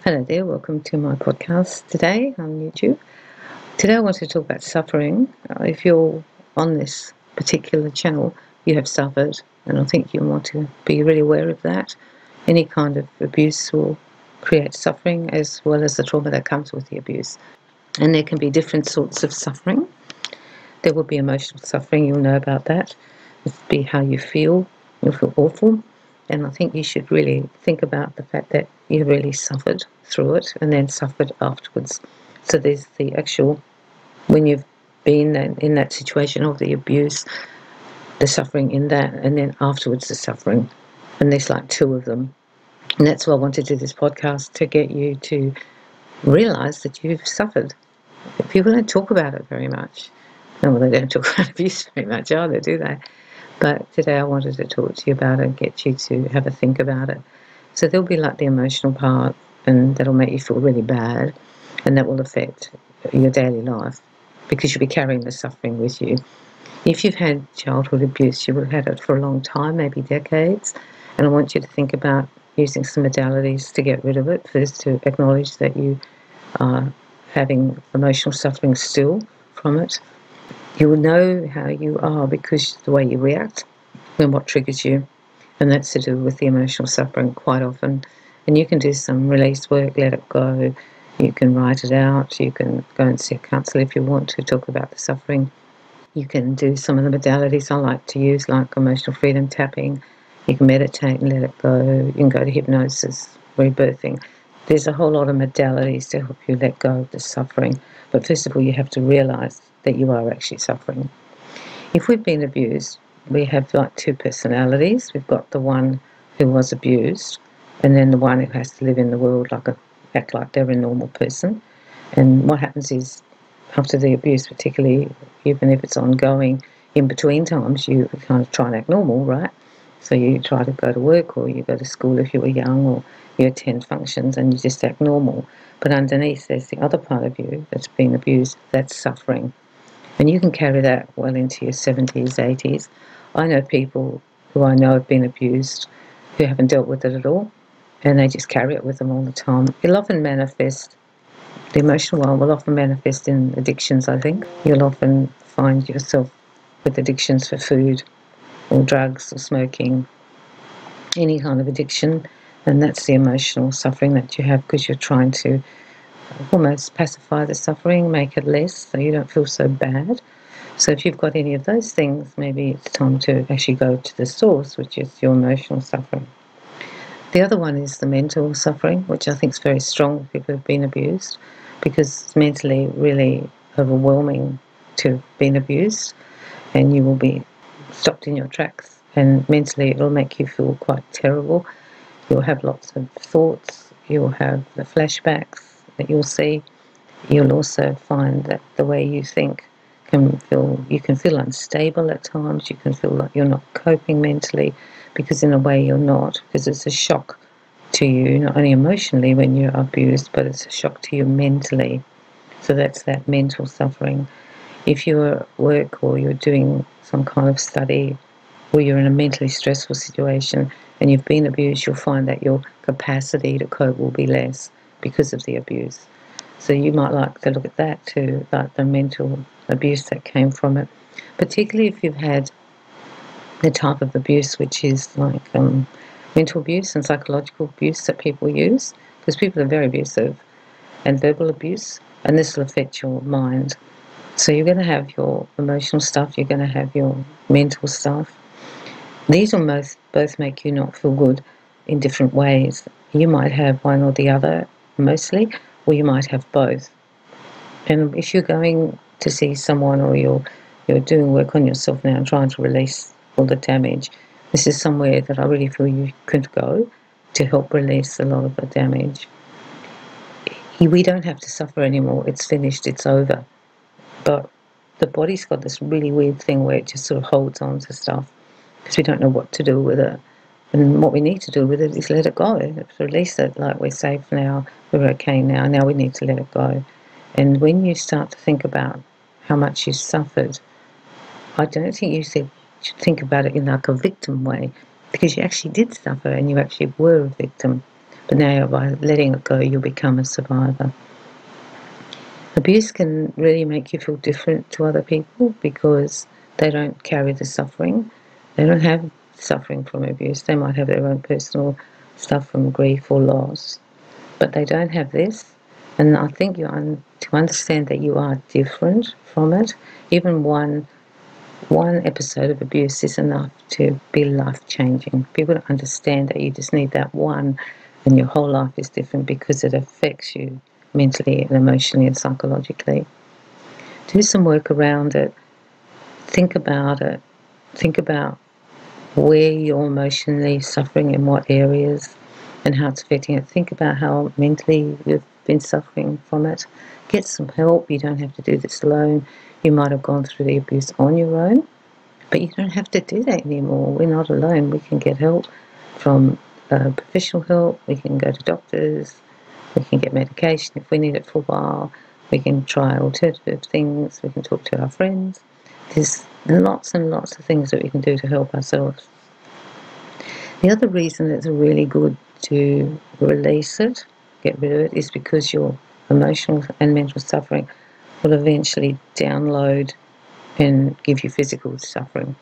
Hello there, welcome to my podcast today on YouTube. Today I want to talk about suffering. If you're on this particular channel, you have suffered, and I think you want to be really aware of that. Any kind of abuse will create suffering as well as the trauma that comes with the abuse. And there can be different sorts of suffering. There will be emotional suffering, you'll know about that. It'll be how you feel. You'll feel awful. And I think you should really think about the fact that you really suffered through it and then suffered afterwards. So there's the actual, when you've been in that situation of the abuse, the suffering in that, and then afterwards the suffering. And there's like two of them. And that's why I wanted to do this podcast, to get you to realise that you've suffered. People don't talk about it very much. Well, they don't talk about abuse very much either, do they? But today I wanted to talk to you about it and get you to have a think about it. So there'll be like the emotional part, and that'll make you feel really bad, and that will affect your daily life because you'll be carrying the suffering with you. If you've had childhood abuse, you will have had it for a long time, maybe decades, and I want you to think about using some modalities to get rid of it. First, to acknowledge that you are having emotional suffering still from it. You will know how you are because the way you react and what triggers you, and that's to do with the emotional suffering quite often. And you can do some release work, let it go. You can write it out. You can go and see a counsellor if you want to talk about the suffering. You can do some of the modalities I like to use, like emotional freedom tapping. You can meditate and let it go. You can go to hypnosis, rebirthing. There's a whole lot of modalities to help you let go of the suffering. But first of all, you have to realise that you are actually suffering. If we've been abused, we have like two personalities. We've got the one who was abused, and then the one who has to live in the world act like they're a normal person. And what happens is, after the abuse particularly, even if it's ongoing, in between times you kind of try and act normal, right? So you try to go to work, or you go to school if you were young, or you attend functions and you just act normal. But underneath there's the other part of you that's been abused, that's suffering. And you can carry that well into your 70s, 80s. I know people who I know have been abused who haven't dealt with it at all, and they just carry it with them all the time. It'll often manifest, the emotional one will often manifest in addictions, I think. You'll often find yourself with addictions for food or drugs or smoking, any kind of addiction, and that's the emotional suffering that you have because you're trying to almost pacify the suffering, make it less so you don't feel so bad. So if you've got any of those things, maybe it's time to actually go to the source, which is your emotional suffering. The other one is the mental suffering, which I think is very strong with people who've been abused, because it's mentally really overwhelming to have been abused, and you will be stopped in your tracks, and mentally it'll make you feel quite terrible. You'll have lots of thoughts, you'll have the flashbacks that you'll see. You'll also find that the way you think you can feel unstable at times. You can feel like you're not coping mentally, because in a way you're not, because it's a shock to you, not only emotionally when you're abused, but it's a shock to you mentally. So that's that mental suffering. If you're at work or you're doing some kind of study, or you're in a mentally stressful situation and you've been abused, you'll find that your capacity to cope will be less because of the abuse. So you might like to look at that too, like the mental abuse that came from it, particularly if you've had the type of abuse which is like mental abuse and psychological abuse that people use, because people are very abusive, and verbal abuse, and this will affect your mind. So you're going to have your emotional stuff, you're going to have your mental stuff. These will both make you not feel good in different ways. You might have one or the other mostly, or you might have both. And if you're going to see someone, or you're doing work on yourself now and trying to release all the damage, this is somewhere that I really feel you could go to help release a lot of the damage. We don't have to suffer anymore. It's finished. It's over. But the body's got this really weird thing where it just sort of holds on to stuff because we don't know what to do with it. And what we need to do with it is let it go, release it. Like, we're safe now, we're okay now we need to let it go. And when you start to think about how much you suffered, I don't think you should think about it in like a victim way, because you actually did suffer and you actually were a victim. But now by letting it go, you'll become a survivor. Abuse can really make you feel different to other people because they don't carry the suffering. They don't have suffering from abuse. They might have their own personal stuff from grief or loss, but they don't have this. And I think to understand that you are different from it, even one episode of abuse is enough to be life-changing. People don't understand that you just need that one, and your whole life is different because it affects you mentally and emotionally and psychologically. Do some work around it. Think about it. Think about where you're emotionally suffering, in what areas, and how it's affecting it. Think about how mentally you've been suffering from it. Get some help. You don't have to do this alone. You might have gone through the abuse on your own, but you don't have to do that anymore. We're not alone. We can get help from professional help. We can go to doctors. We can get medication if we need it for a while. We can try alternative things. We can talk to our friends. There's lots and lots of things that we can do to help ourselves. The other reason it's really good to release it, get rid of it, is because your emotional and mental suffering will eventually download and give you physical suffering.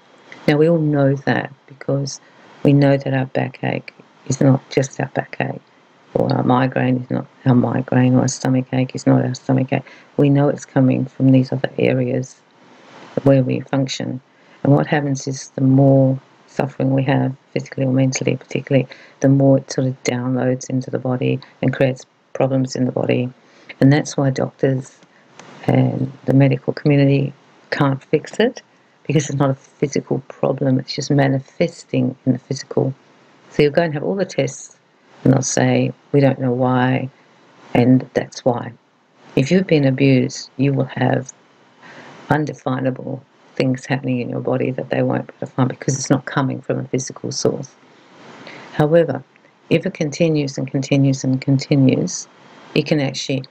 Now, we all know that because we know that our backache is not just our backache, or our migraine is not our migraine, or our stomachache is not our stomachache. We know it's coming from these other areas where we function. And what happens is the more suffering we have, physically or mentally particularly, the more it sort of downloads into the body and creates problems in the body. And that's why doctors and the medical community can't fix it, because it's not a physical problem, it's just manifesting in the physical. So you'll go and have all the tests and they'll say, we don't know why, and that's why. If you've been abused, you will have undefinable things happening in your body that they won't be able to find because it's not coming from a physical source. However, if it continues and continues and continues, it can actually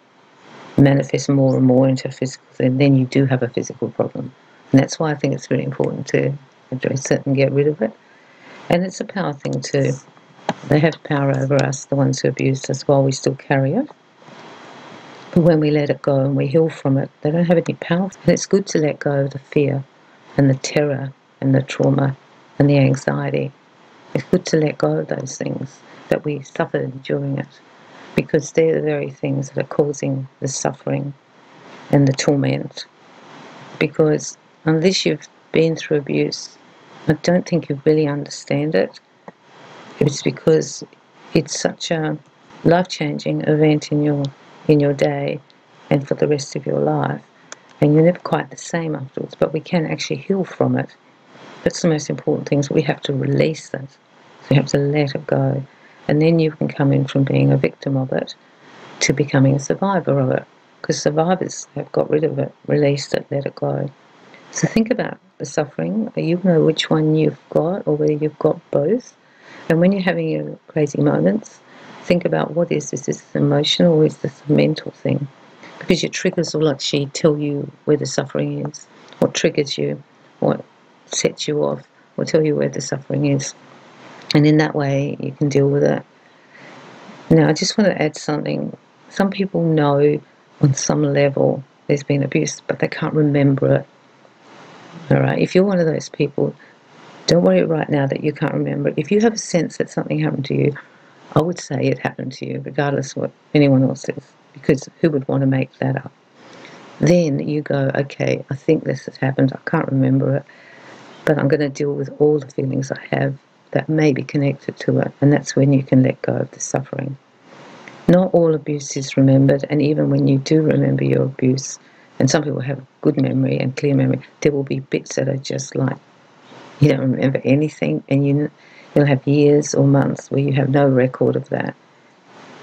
manifest more and more into a physical thing. Then you do have a physical problem. And that's why I think it's really important to address it and get rid of it. And it's a power thing too. They have power over us, the ones who abused us, while we still carry it. But when we let it go and we heal from it, they don't have any power. And it's good to let go of the fear and the terror and the trauma and the anxiety. It's good to let go of those things that we suffered during it, because they're the very things that are causing the suffering and the torment. Because unless you've been through abuse, I don't think you really understand it. It's because it's such a life-changing event in your day and for the rest of your life, and you're never quite the same afterwards, but we can actually heal from it. That's the most important thing, is we have to release it. So you have to let it go, and then you can come in from being a victim of it to becoming a survivor of it, because survivors have got rid of it, released it, let it go. So think about the suffering. You know which one you've got, or whether you've got both. And when you're having your crazy moments, think about, what is this? Is this emotional, or is this a mental thing? Because your triggers will actually tell you where the suffering is, what triggers you, what sets you off, will tell you where the suffering is. And in that way, you can deal with it. Now, I just want to add something. Some people know on some level there's been abuse, but they can't remember it. All right? If you're one of those people, don't worry right now that you can't remember it. If you have a sense that something happened to you, I would say it happened to you, regardless of what anyone else says, because who would want to make that up? Then you go, okay, I think this has happened, I can't remember it, but I'm going to deal with all the feelings I have that may be connected to it, and that's when you can let go of the suffering. Not all abuse is remembered, and even when you do remember your abuse, and some people have good memory and clear memory, there will be bits that are just like, you don't remember anything, and you'll have years or months where you have no record of that.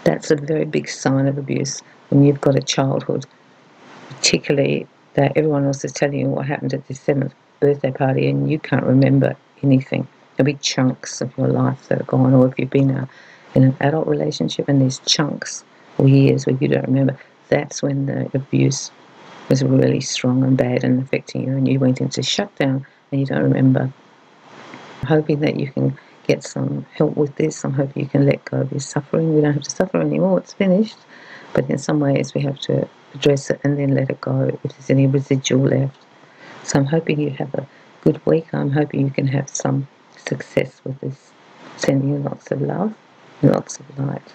That's a very big sign of abuse, when you've got a childhood, particularly that everyone else is telling you what happened at this 7th birthday party and you can't remember anything. There'll be chunks of your life that are gone, or if you've been in an adult relationship and there's chunks or years where you don't remember, that's when the abuse was really strong and bad and affecting you, and you went into shutdown and you don't remember. I'm hoping that you can get some help with this. I'm hoping you can let go of your suffering. We don't have to suffer anymore, it's finished. But in some ways we have to address it and then let it go if there's any residual left. So I'm hoping you have a good week. I'm hoping you can have some success with this. Sending you lots of love and lots of light.